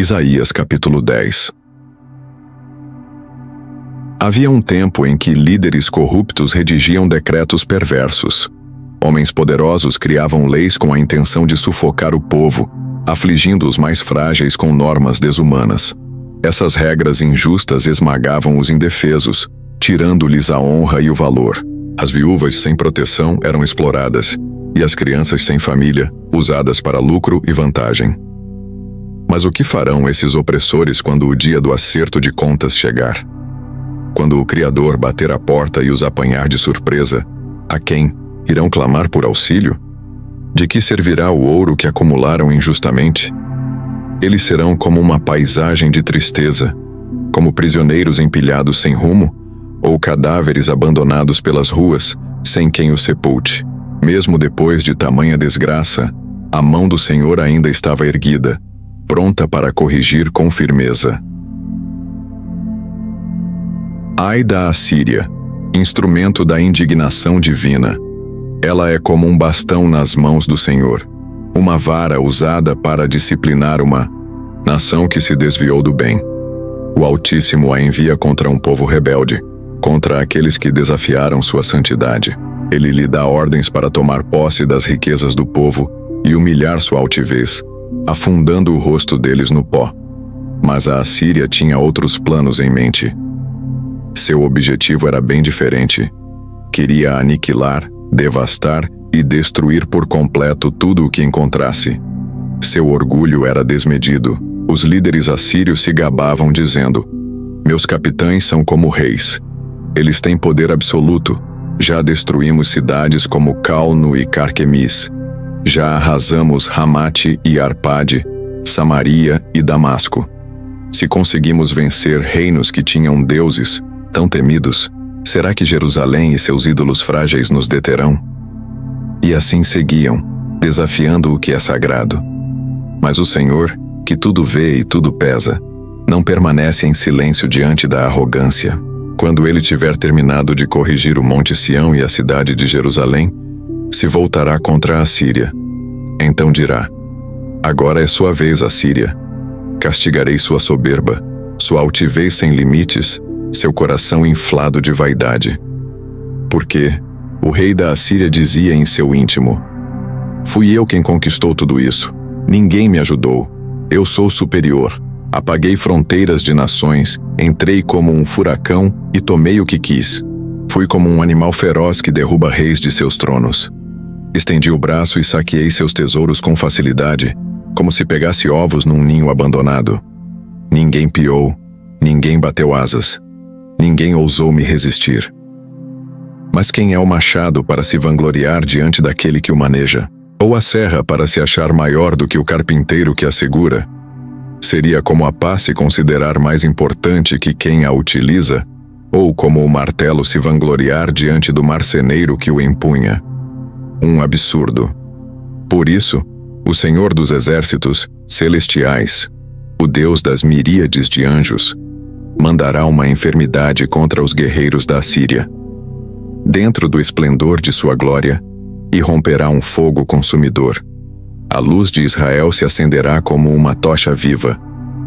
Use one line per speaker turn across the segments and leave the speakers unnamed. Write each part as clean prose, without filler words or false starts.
Isaías capítulo 10. Havia um tempo em que líderes corruptos redigiam decretos perversos. Homens poderosos criavam leis com a intenção de sufocar o povo, afligindo os mais frágeis com normas desumanas. Essas regras injustas esmagavam os indefesos, tirando-lhes a honra e o valor. As viúvas sem proteção eram exploradas, e as crianças sem família, usadas para lucro e vantagem. Mas o que farão esses opressores quando o dia do acerto de contas chegar? Quando o Criador bater a porta e os apanhar de surpresa, a quem irão clamar por auxílio? De que servirá o ouro que acumularam injustamente? Eles serão como uma paisagem de tristeza, como prisioneiros empilhados sem rumo, ou cadáveres abandonados pelas ruas, sem quem os sepulte. Mesmo depois de tamanha desgraça, a mão do Senhor ainda estava erguida, pronta para corrigir com firmeza. Ai da Assíria, instrumento da indignação divina. Ela é como um bastão nas mãos do Senhor, uma vara usada para disciplinar uma nação que se desviou do bem. O Altíssimo a envia contra um povo rebelde, contra aqueles que desafiaram sua santidade. Ele lhe dá ordens para tomar posse das riquezas do povo e humilhar sua altivez, afundando o rosto deles no pó. Mas a Assíria tinha outros planos em mente. Seu objetivo era bem diferente. Queria aniquilar, devastar e destruir por completo tudo o que encontrasse. Seu orgulho era desmedido. Os líderes assírios se gabavam dizendo: "Meus capitães são como reis. Eles têm poder absoluto. Já destruímos cidades como Calno e Carquemis. Já arrasamos Ramate e Arpade, Samaria e Damasco. Se conseguimos vencer reinos que tinham deuses tão temidos, será que Jerusalém e seus ídolos frágeis nos deterão?" E assim seguiam, desafiando o que é sagrado. Mas o Senhor, que tudo vê e tudo pesa, não permanece em silêncio diante da arrogância. Quando ele tiver terminado de corrigir o Monte Sião e a cidade de Jerusalém, se voltará contra a Assíria. Então dirá: "Agora é sua vez, Assíria. Castigarei sua soberba, sua altivez sem limites, seu coração inflado de vaidade." Porque o rei da Assíria dizia em seu íntimo: "Fui eu quem conquistou tudo isso. Ninguém me ajudou. Eu sou superior. Apaguei fronteiras de nações, entrei como um furacão e tomei o que quis. Fui como um animal feroz que derruba reis de seus tronos. Estendi o braço e saqueei seus tesouros com facilidade, como se pegasse ovos num ninho abandonado. Ninguém piou, ninguém bateu asas, ninguém ousou me resistir. Mas quem é o machado para se vangloriar diante daquele que o maneja? Ou a serra para se achar maior do que o carpinteiro que a segura? Seria como a pá se considerar mais importante que quem a utiliza, ou como o martelo se vangloriar diante do marceneiro que o empunha. Um absurdo. Por isso, o Senhor dos exércitos celestiais, o Deus das miríades de anjos, mandará uma enfermidade contra os guerreiros da Assíria. Dentro do esplendor de sua glória, irromperá um fogo consumidor. A luz de Israel se acenderá como uma tocha viva,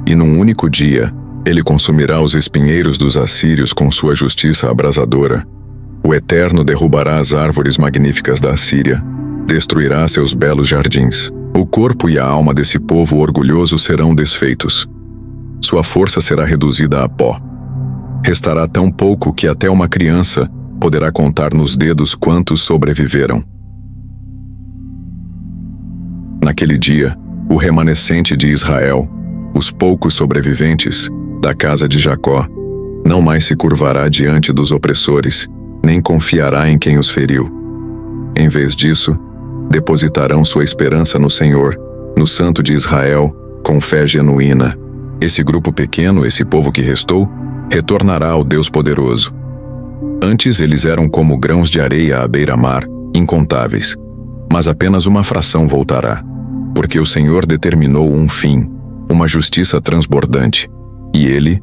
e num único dia, ele consumirá os espinheiros dos assírios com sua justiça abrasadora. O Eterno derrubará as árvores magníficas da Assíria, destruirá seus belos jardins. O corpo e a alma desse povo orgulhoso serão desfeitos. Sua força será reduzida a pó. Restará tão pouco que até uma criança poderá contar nos dedos quantos sobreviveram. Naquele dia, o remanescente de Israel, os poucos sobreviventes da casa de Jacó, não mais se curvará diante dos opressores, nem confiará em quem os feriu. Em vez disso, depositarão sua esperança no Senhor, no Santo de Israel, com fé genuína. Esse grupo pequeno, esse povo que restou, retornará ao Deus poderoso. Antes eles eram como grãos de areia à beira-mar, incontáveis, mas apenas uma fração voltará. Porque o Senhor determinou um fim, uma justiça transbordante, e Ele,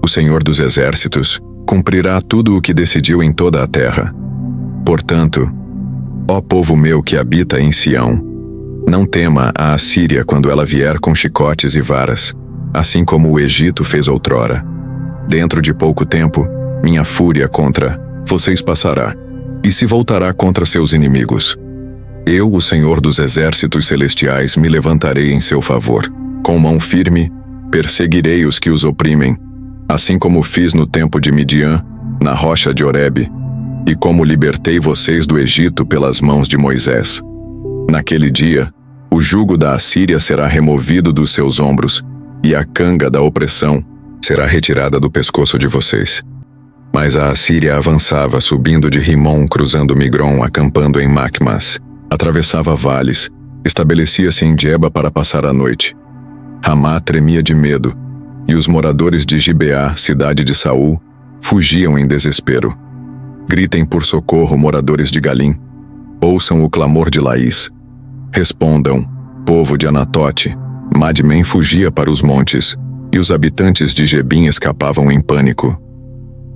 o Senhor dos exércitos, cumprirá tudo o que decidiu em toda a terra. Portanto, ó povo meu que habita em Sião, não tema a Assíria quando ela vier com chicotes e varas, assim como o Egito fez outrora. Dentro de pouco tempo, minha fúria contra vocês passará, e se voltará contra seus inimigos. Eu, o Senhor dos exércitos celestiais, me levantarei em seu favor. Com mão firme, perseguirei os que os oprimem, assim como fiz no tempo de Midian, na rocha de Horebe, e como libertei vocês do Egito pelas mãos de Moisés. Naquele dia, o jugo da Assíria será removido dos seus ombros, e a canga da opressão será retirada do pescoço de vocês. Mas a Assíria avançava, subindo de Rimom, cruzando Migron, acampando em Macmas. Atravessava vales, estabelecia-se em Geba para passar a noite. Ramá tremia de medo, e os moradores de Gibeá, cidade de Saul, fugiam em desespero. Gritem por socorro, moradores de Galim. Ouçam o clamor de Laís. Respondam, povo de Anatote. Madmen fugia para os montes, e os habitantes de Gebim escapavam em pânico.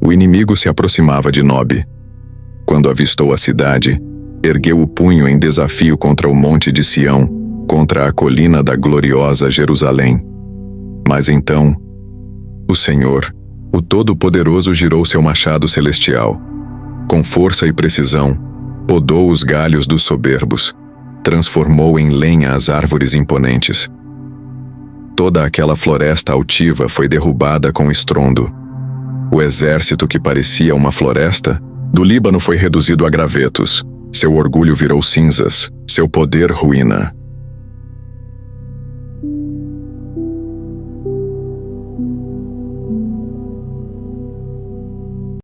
O inimigo se aproximava de Nobe. Quando avistou a cidade, ergueu o punho em desafio contra o monte de Sião, contra a colina da gloriosa Jerusalém. Mas então, o Senhor, o Todo-Poderoso, girou seu machado celestial. Com força e precisão, podou os galhos dos soberbos, transformou em lenha as árvores imponentes. Toda aquela floresta altiva foi derrubada com estrondo. O exército que parecia uma floresta, do Líbano foi reduzido a gravetos. Seu orgulho virou cinzas, seu poder ruína.